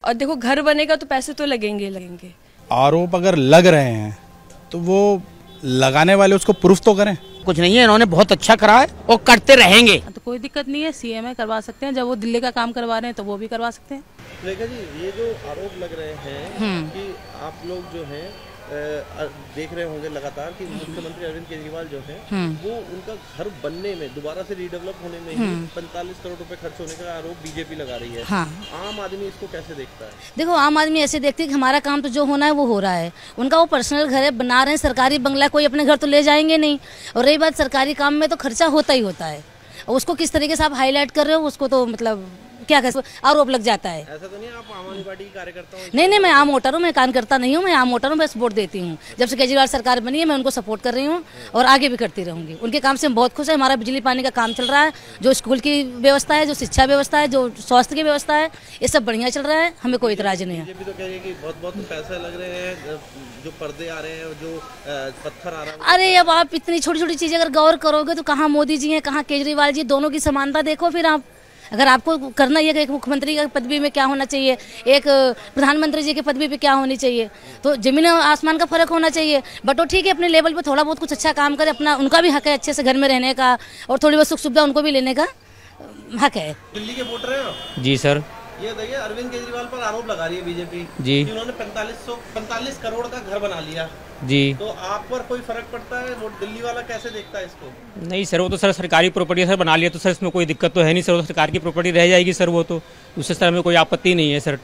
और देखो घर बनेगा तो पैसे तो लगेंगे लगेंगे। आरोप अगर लग रहे हैं तो वो लगाने वाले उसको प्रूफ तो करें। कुछ नहीं है, इन्होंने बहुत अच्छा करा है और करते रहेंगे। तो कोई दिक्कत नहीं है, सीएम है, करवा सकते हैं। जब वो दिल्ली का काम करवा रहे हैं तो वो भी करवा सकते हैं। रेखा जी, ये जो आरोप लग रहे हैं कि आप लोग जो हैं देख रहे होंगे लगातार कि मुख्यमंत्री अरविंद केजरीवाल जो है वो उनका घर बनने में, दोबारा से रीडेवलप होने में ही 45 करोड़ रुपए खर्च होने का आरोप बीजेपी लगा रही है। हाँ। आम आदमी इसको कैसे देखता है? देखो, आम आदमी ऐसे देखते हैं कि हमारा काम तो जो होना है वो हो रहा है। उनका वो पर्सनल घर है, बना रहे हैं सरकारी बंगला, कोई अपने घर तो ले जाएंगे नहीं। और रही बात सरकारी काम में, तो खर्चा होता ही होता है। उसको किस तरीके से आप हाईलाइट कर रहे हो, उसको तो मतलब क्या कह आरोप लग जाता है। ऐसा तो नहीं आप आम आदमी पार्टी की कार्यकर्ता हो? नहीं, मैं आम वोटर हूँ, मैं कार्यकर्ता नहीं हूँ। मैं आम वोटर हूँ, मैं सपोर्ट देती हूँ। जब से केजरीवाल सरकार बनी है मैं उनको सपोर्ट कर रही हूँ और आगे भी करती रहूंगी। उनके काम से हम बहुत खुश है। हमारा बिजली पानी का काम चल रहा है, जो स्कूल की व्यवस्था है, जो शिक्षा व्यवस्था है, जो स्वास्थ्य की व्यवस्था है, ये सब बढ़िया चल रहा है। हमें कोई इतराज नहीं है। बीजेपी तो कह रही है कि बहुत पैसे लग रहे हैं, जो पर्दे आ रहे हैं, जो पत्थर आ रहा है। अरे अब आप इतनी छोटी छोटी चीजें अगर गौर करोगे तो कहाँ मोदी जी हैं, कहाँ केजरीवाल जी, दोनों की समानता देखो। फिर आप अगर आपको करना ही है कि एक मुख्यमंत्री की पदवी में क्या होना चाहिए, एक प्रधानमंत्री जी की पदवी पे क्या होनी चाहिए, तो जमीन और आसमान का फर्क होना चाहिए। बट वो ठीक है, अपने लेवल पे थोड़ा बहुत कुछ अच्छा काम करे, अपना उनका भी हक है अच्छे से घर में रहने का और थोड़ी बहुत सुख सुविधा उनको भी लेने का हक है। दिल्ली के वोटर हैं जी सर। ये देखिए, अरविंद केजरीवाल पर आरोप लगा रही है बीजेपी जी कि उन्होंने 45 करोड़ का घर बना लिया जी। तो आप पर कोई फर्क पड़ता है? वो दिल्ली वाला कैसे देखता है इसको? नहीं सर, वो तो सर सरकारी प्रॉपर्टी सर बना लिया तो सर इसमें कोई दिक्कत तो है नहीं सर, वो तो सरकार की प्रॉपर्टी रह जाएगी सर, वो तो उससे सर हमें कोई आपत्ति नहीं है सर।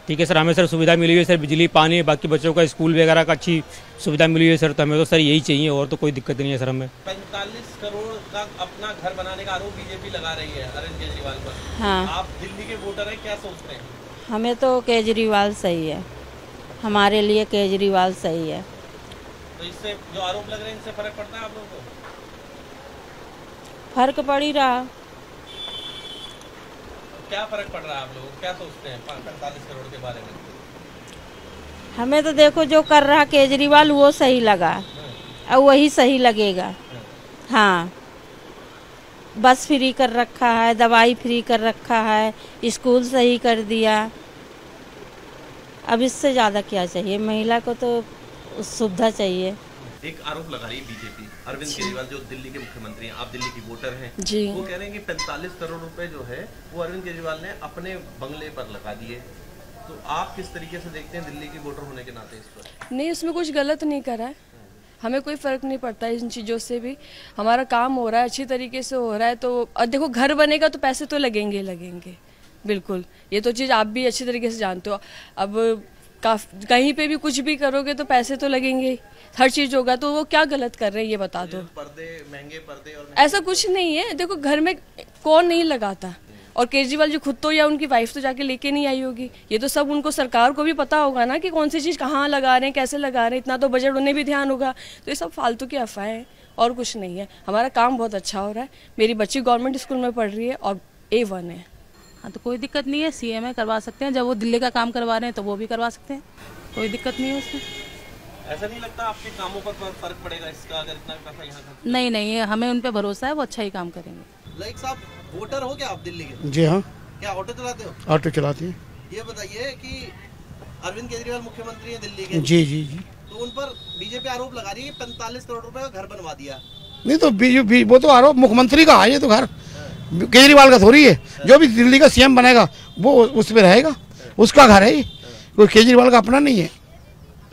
ठीक है सर, हमें सर सुविधा मिली हुई है सर, बिजली पानी, बाकी बच्चों का स्कूल वगैरह का अच्छी सुविधा मिली हुई है सर, तो हमें तो सर यही चाहिए और तो कोई दिक्कत नहीं है सर हमें। 45 करोड़ का अपना घर बनाने का आरोप बीजेपी लगा रही है अरविंद केजरीवाल पर। हाँ। आप दिल्ली के वोटर हैं, क्या सोच रहे हैं? हमें तो केजरीवाल सही है, हमारे लिए केजरीवाल सही है। तो इससे जो आरोप लग रहे हैं, इनसे फर्क पड़ता है आप लोगों को? फर्क पड़ ही रहा। क्या फर्क पड़ रहा है? आप लोग क्या सोचते हैं 45 करोड़ के बारे में? हमें तो देखो जो कर रहा केजरीवाल वो सही लगा और वही सही लगेगा। हाँ, बस फ्री कर रखा है, दवाई फ्री कर रखा है, स्कूल सही कर दिया। अब इससे ज़्यादा क्या चाहिए? महिला को तो सुविधा चाहिए। एक आरोप लगा रही है बीजेपी, अरविंद केजरीवाल जो दिल्ली के मुख्यमंत्री हैं, आप दिल्ली की वोटर हैं जी, वो कह रहे हैं कि 45 करोड़ रुपए जो है वो अरविंद केजरीवाल ने अपने बंगले पर लगा दिए। तो आप किस तरीके से देखते हैं दिल्ली की वोटर होने के नाते इस पर? नहीं, उसमें कुछ गलत नहीं करा है, हमें कोई फर्क नहीं पड़ता इन चीज़ों से भी। हमारा काम हो रहा है, अच्छी तरीके से हो रहा है। तो देखो घर बनेगा तो पैसे तो लगेंगे लगेंगे, बिल्कुल। ये तो चीज़ आप भी अच्छी तरीके से जानते हो। अब कहीं पे भी कुछ भी करोगे तो पैसे तो लगेंगे, हर चीज़ होगा। तो वो क्या गलत कर रहे हैं ये बता दो। पर्दे महंगे पर्दे और ऐसा कुछ नहीं है। देखो घर में कौन नहीं लगाता, और केजरीवाल जी खुद तो या उनकी वाइफ तो जाके लेके नहीं आई होगी। ये तो सब उनको, सरकार को भी पता होगा ना कि कौन सी चीज़ कहाँ लगा रहे हैं, कैसे लगा रहे हैं। इतना तो बजट उन्हें भी ध्यान होगा। तो ये सब फालतू की अफवाहें हैं और कुछ नहीं है। हमारा काम बहुत अच्छा हो रहा है। मेरी बच्ची गवर्नमेंट स्कूल में पढ़ रही है और A1 है। हाँ, तो कोई दिक्कत नहीं है, सीएम है, करवा सकते हैं। जब वो दिल्ली का काम करवा रहे हैं तो वो भी करवा सकते हैं, कोई दिक्कत नहीं है उसमें। ऐसा नहीं लगता आपके कामों पर फर्क पड़ेगा इसका, अगर इतना पैसा यहाँ? नहीं, हमें उन पे भरोसा है, वो अच्छा ही काम करेंगे। लाइक साहब, वोटर हो क्या आप दिल्ली के? जी हाँ। क्या ऑटो चलाते हो? ऑटो चलाती है। ये बताइए कि अरविंद केजरीवाल मुख्यमंत्री है दिल्ली के। जी, तो उन पर बीजेपी आरोप लगा रही है 45 करोड़ रुपए का घर बनवा दिया। नहीं तो वो तो आरोप मुख्यमंत्री का है, ये तो घर केजरीवाल का थोड़ी है। जो भी दिल्ली का सीएम बनेगा वो उस पे रहेगा, उसका घर है ये, कोई केजरीवाल का अपना नहीं है।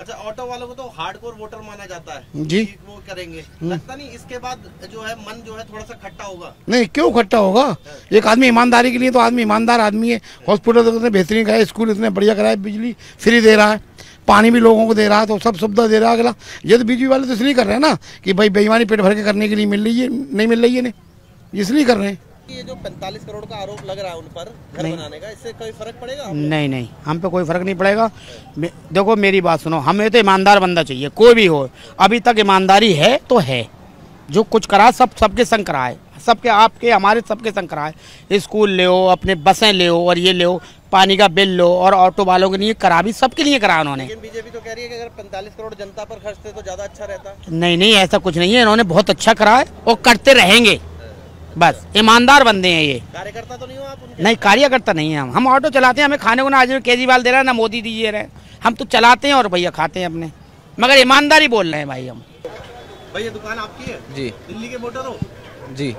अच्छा, ऑटो वालों को तो हार्डकोर वोटर माना जाता है जी, वो करेंगे। लगता नहीं इसके बाद जो है मन जो है थोड़ा सा खट्टा होगा? नहीं, क्यों खट्टा होगा? एक आदमी ईमानदारी के लिए, तो आदमी ईमानदार आदमी है। हॉस्पिटल तो इतने बेहतरीन कराए, स्कूल इतने बढ़िया कराए, बिजली फ्री दे रहा है, पानी भी लोगों को दे रहा है, तो सब सुविधा दे रहा है। अगला ये तो बीजेपी वाले तो इसलिए कर रहे हैं ना कि भाई बेईमानी पेट भर के करने के लिए मिल रही है, नहीं मिल रही है, नहीं इसलिए कर रहे हैं। ये जो 45 करोड़ का आरोप लग रहा है उन पर घर बनाने का, इससे कोई फर्क पड़ेगा? नहीं, हम पे कोई फर्क नहीं पड़ेगा। देखो मेरी बात सुनो, हमें तो ईमानदार बंदा चाहिए, कोई भी हो। अभी तक ईमानदारी है तो है, जो कुछ करा सबके संग करा है, सबके आपके हमारे सबके संग करा है। स्कूल ले हो, अपने बसें ले हो, और ये ले हो, पानी का बिल लो, और ऑटो वालों के लिए करा भी, सबके लिए करा उन्होंने। लेकिन बीजेपी तो कह रही है कि अगर 45 करोड़ जनता पर खर्चते तो ज्यादा अच्छा रहता। नहीं, ऐसा कुछ नहीं है, इन्होंने बहुत अच्छा करा है और करते रहेंगे। बस ईमानदार बंदे हैं ये। कार्यकर्ता तो नहीं हो आप उनके? नहीं, कार्यकर्ता नहीं है हम ऑटो चलाते हैं, हमें खाने को ना आज केजरीवाल दे रहा है ना मोदी दीजिए रहे, हम तो चलाते हैं और भैया खाते हैं अपने, मगर ईमानदारी बोल रहे हैं भाई हम। भैया दुकान आपकी है जी। दिल्ली के वोटर हो जी।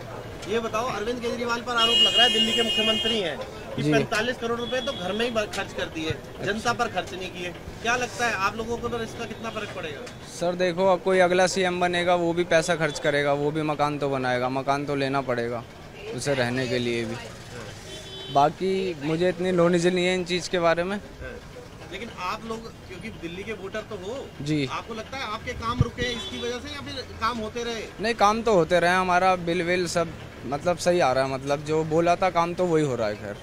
ये बताओ, अरविंद केजरीवाल पर आरोप लग रहा है, दिल्ली के मुख्यमंत्री हैं, कि 45 करोड़ रुपए तो घर में ही खर्च कर दिए, जनता पर खर्च नहीं किए। क्या लगता है आप लोगों को तो इसका कितना फर्क पड़ेगा? सर देखो, अब कोई अगला सीएम बनेगा वो भी पैसा खर्च करेगा, वो भी मकान तो बनाएगा, मकान तो लेना पड़ेगा उसे रहने के लिए भी। बाकी मुझे इतनी नॉलेज नहीं है इन चीज़ के बारे में। लेकिन आप लोग क्योंकि दिल्ली के वोटर तो हो जी, आपको लगता है आपके काम रुके इसकी वजह से या फिर काम होते रहे? नहीं, काम तो होते रहे, हमारा बिल विल सब मतलब सही आ रहा है, मतलब जो बोला था काम तो वही हो रहा है, खैर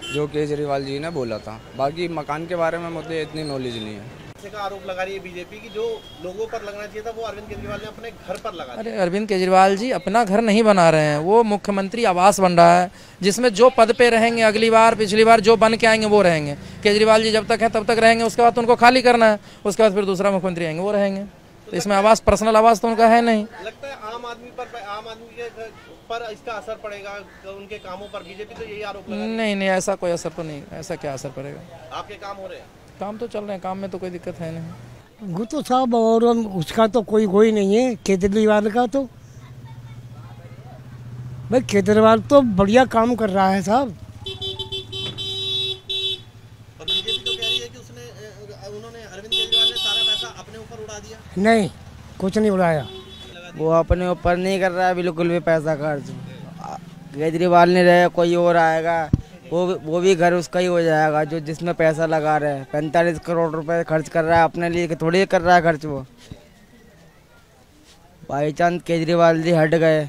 जो केजरीवाल जी ने बोला था। बाकी मकान के बारे में मुझे इतनी नॉलेज नहीं है। का आरोप लगा रही है बीजेपी की जो लोगों पर लगना चाहिए था वो अरविंद केजरीवाल ने अपने घर पर लगा दिया। अरे अरविंद केजरीवाल जी अपना घर नहीं बना रहे हैं, वो मुख्यमंत्री आवास बन रहा है जिसमें जो पद पे रहेंगे अगली बार पिछली बार जो बन के आएंगे वो रहेंगे। केजरीवाल जी जब तक है तब तक रहेंगे, उसके बाद तो उनको खाली करना है, उसके बाद फिर दूसरा मुख्यमंत्री आएंगे वो रहेंगे। तो इसमें आवास पर्सनल आवास तो उनका है नहीं। लगता है आम आदमी पर इसका असर पड़ेगा उनके कामों पर? बीजेपी तो यही आरोप लगा रही है। नहीं, ऐसा कोई असर तो नहीं, ऐसा क्या असर पड़ेगा? आपके काम हो रहे हैं? काम तो चल रहे हैं, काम में तो कोई दिक्कत है नहीं। वो तो साहब, और उसका तो कोई नहीं है केजरीवाल का, तो भाई केजरीवाल तो बढ़िया काम कर रहा है साहब। और बीजेपी तो कह रही है कि उन्होंने अरविंद केजरीवाल ने सारा पैसा अपने ऊपर उड़ा दिया। नहीं, कुछ नहीं उड़ाया, वो अपने ऊपर नहीं कर रहा है बिल्कुल भी पैसा खर्च। केजरीवाल नहीं रहे कोई और आएगा, वो भी घर उसका ही हो जाएगा जो जिसमें पैसा लगा रहा है। 45 करोड़ रुपए खर्च कर रहा है अपने लिए, थोड़ी कर रहा है खर्च वो। बाई चांस केजरीवाल जी हट गए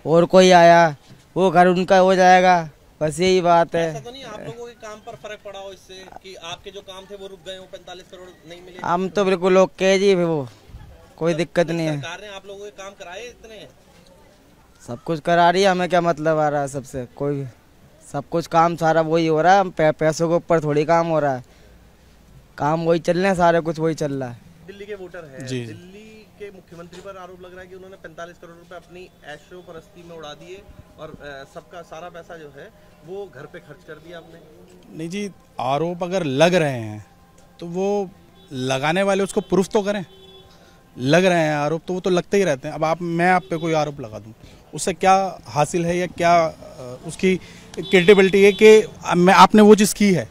और कोई आया वो घर उनका हो जाएगा, बस यही बात है। ऐसा तो नहीं आप लोगों के काम पर फर्क पड़ा हो इससे कि आपके जो काम थे वो रुक गए हो, 45 करोड़ नहीं मिले? हम तो बिल्कुल ओके जी, वो कोई दिक्कत नहीं है। सरकार ने आप लोगों के काम कराए इतने? सब कुछ करा रही है, हमें क्या मतलब आ रहा है सबसे? कोई सब कुछ काम सारा वही हो रहा है, पैसों के ऊपर थोड़ी काम हो रहा है, काम वही चल रहे हैं, सारे कुछ वही चल रहा है। दिल्ली के वोटर हैं, जी। दिल्ली के मुख्यमंत्री पर आरोप लग रहा है कि उन्होंने 45 करोड़ रुपए अपनी ऐशो परस्ती में उड़ा दिए और सबका सारा पैसा जो है वो घर पे खर्च कर दिया आपने। नहीं जी, आरोप अगर लग रहे हैं तो वो लगाने वाले उसको प्रूफ तो करें। लग रहे हैं आरोप तो वो तो लगते ही रहते हैं। अब मैं आप पे कोई आरोप लगा दूं, उससे क्या हासिल है या क्या उसकी क्रेडिबिलिटी है कि आपने वो चीज़ की है?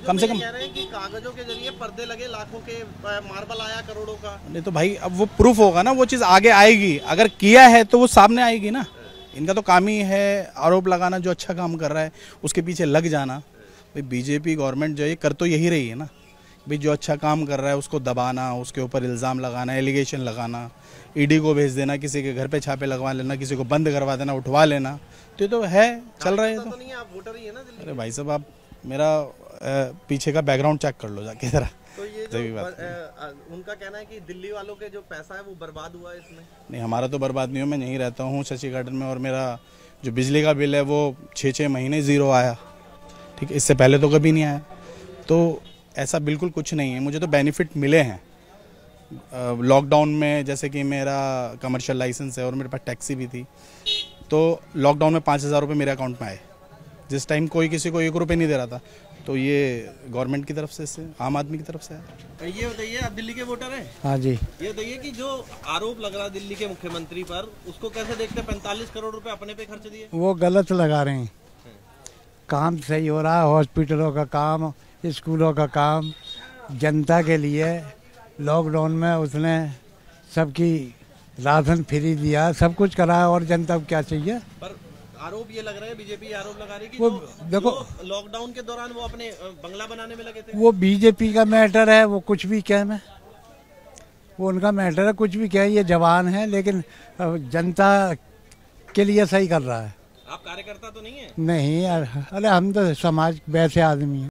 कम से कम कह रहे हैं कि कागजों के जरिए पर्दे लगे, लाखों के मार्बल आया, करोड़ों का। नहीं तो भाई अब वो प्रूफ होगा ना, वो चीज़ आगे आएगी। अगर किया है तो वो सामने आएगी ना। इनका तो काम ही है आरोप लगाना, जो अच्छा काम कर रहा है उसके पीछे लग जाना। भाई बीजेपी गवर्नमेंट जो है कर तो यही रही है ना, भाई जो अच्छा काम कर रहा है उसको दबाना, उसके ऊपर इल्ज़ाम लगाना, एलिगेशन लगाना, ईडी को भेज देना, किसी के घर पे छापे लगवा लेना, किसी को बंद करवा देना, उठवा लेना। तो है चल रहा है। तो नहीं, आप वोटर ही है ना दिल्ली। अरे भाई साहब, आप मेरा पीछे का बैकग्राउंड चेक कर लो जाके जरा। तो ये जो उनका कहना है कि दिल्ली वालों के जो पैसा है वो बर्बाद हुआ है इसमें। नहीं, हमारा तो बर्बाद नहीं हो, मैं यहीं रहता हूँ शशि गार्डन में, और मेरा जो बिजली का बिल है वो 6-6 महीने ज़ीरो आया। ठीक है, इससे पहले तो कभी नहीं आया। तो ऐसा बिल्कुल कुछ नहीं है, मुझे तो बेनिफिट मिले हैं लॉकडाउन में। जैसे कि मेरा कमर्शियल लाइसेंस है और मेरे पास टैक्सी भी थी, तो लॉकडाउन में 5,000 रुपये मेरे अकाउंट में आए, जिस टाइम कोई किसी को 1 रुपये नहीं दे रहा था। तो ये गवर्नमेंट की तरफ से, आम आदमी की तरफ से है। ये बताइए, आप दिल्ली के वोटर हैं? हाँ जी। ये बताइए कि जो आरोप लग रहा है दिल्ली के मुख्यमंत्री पर, उसको कैसे देखते हैं? 45 करोड़ रुपए अपने पे खर्च दिए। वो गलत लगा रहे हैं, काम सही हो रहा है, हॉस्पिटलों का काम, स्कूलों का काम, जनता के लिए। लॉकडाउन में उसने सबकी राशन फ्री दिया, सब कुछ करा, और जनता को क्या चाहिए? पर आरोप ये लग रहा है, बीजेपी आरोप लगा रही है कि वो देखो, लॉकडाउन के दौरान वो अपने बंगला बनाने में लगे थे। वो बीजेपी का मैटर है, वो कुछ भी कहे, मैं वो उनका मैटर है, कुछ भी कहे। ये जवान है लेकिन जनता के लिए सही कर रहा है। आप कार्यकर्ता तो नहीं है? नहीं यार, अरे हम तो समाज वैसे आदमी हैं।